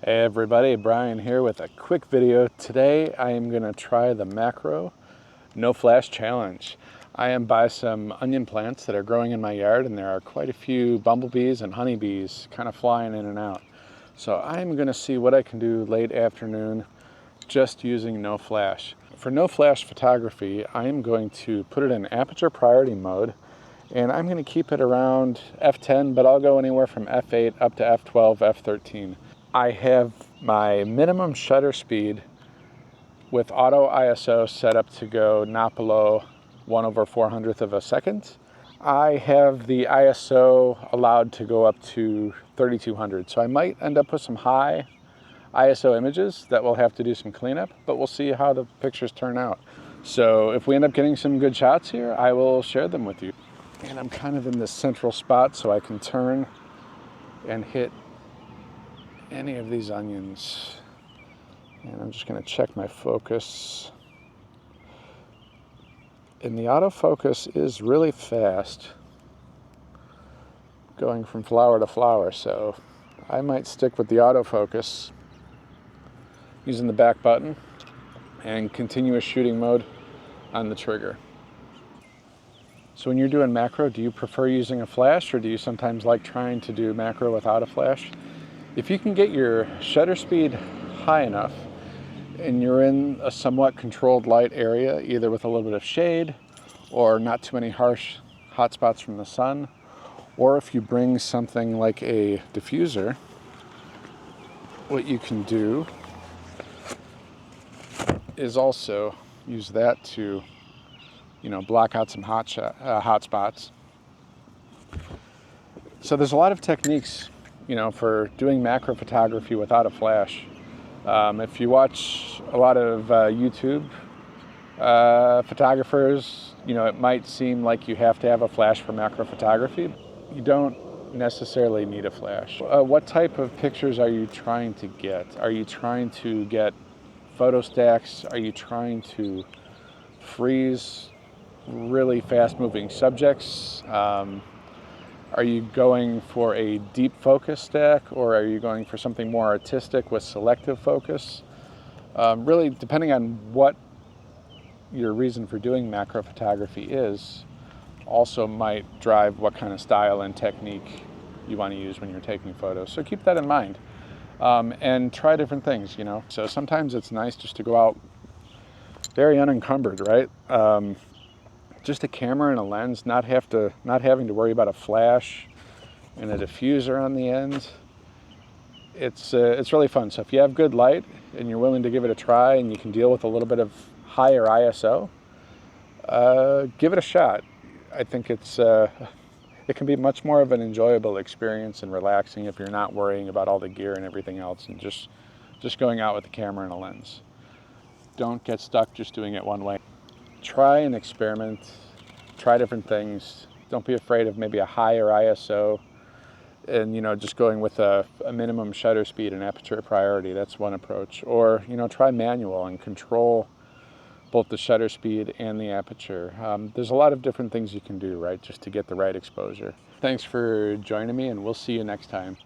Hey everybody, Brian here with a quick video. Today I am going to try the Macro No Flash Challenge. I am by some onion plants that are growing in my yard, and there are quite a few bumblebees and honeybees kind of flying in and out. So I'm going to see what I can do late afternoon just using no flash. For no flash photography, I am going to put it in aperture priority mode, and I'm going to keep it around f10, but I'll go anywhere from f8 up to f12, f13. I have my minimum shutter speed with auto ISO set up to go not below 1/400th of a second. I have the ISO allowed to go up to 3200, so I might end up with some high ISO images that will have to do some cleanup, but we'll see how the pictures turn out. So if we end up getting some good shots here, I will share them with you. And I'm kind of in this central spot, so I can turn and hit any of these onions. And I'm just going to check my focus. And the autofocus is really fast, going from flower to flower, so I might stick with the autofocus using the back button and continuous shooting mode on the trigger. So when you're doing macro, do you prefer using a flash, or do you sometimes like trying to do macro without a flash? If you can get your shutter speed high enough and you're in a somewhat controlled light area, either with a little bit of shade or not too many harsh hot spots from the sun, or if you bring something like a diffuser, what you can do is also use that to, block out some hot spots. So there's a lot of techniques, for doing macro photography without a flash. If you watch a lot of YouTube photographers, it might seem like you have to have a flash for macro photography. You don't necessarily need a flash. What type of pictures are you trying to get? Are you trying to get photo stacks? Are you trying to freeze really fast moving subjects? Are you going for a deep focus stack, or are you going for something more artistic with selective focus? Really, depending on what your reason for doing macro photography is, also might drive what kind of style and technique you want to use when you're taking photos. So keep that in mind, and try different things, So sometimes it's nice just to go out very unencumbered, right? Just a camera and a lens, not having to worry about a flash and a diffuser on the end. It's really fun. So if you have good light and you're willing to give it a try, and you can deal with a little bit of higher ISO, give it a shot. I think it can be much more of an enjoyable experience and relaxing if you're not worrying about all the gear and everything else, and just going out with a camera and a lens. Don't get stuck just doing it one way. Try and experiment, try different things. Don't be afraid of maybe a higher ISO, and just going with a minimum shutter speed and aperture priority. That's one approach. Or try manual and control both the shutter speed and the aperture. There's a lot of different things you can do, right, just to get the right exposure. Thanks for joining me, and we'll see you next time.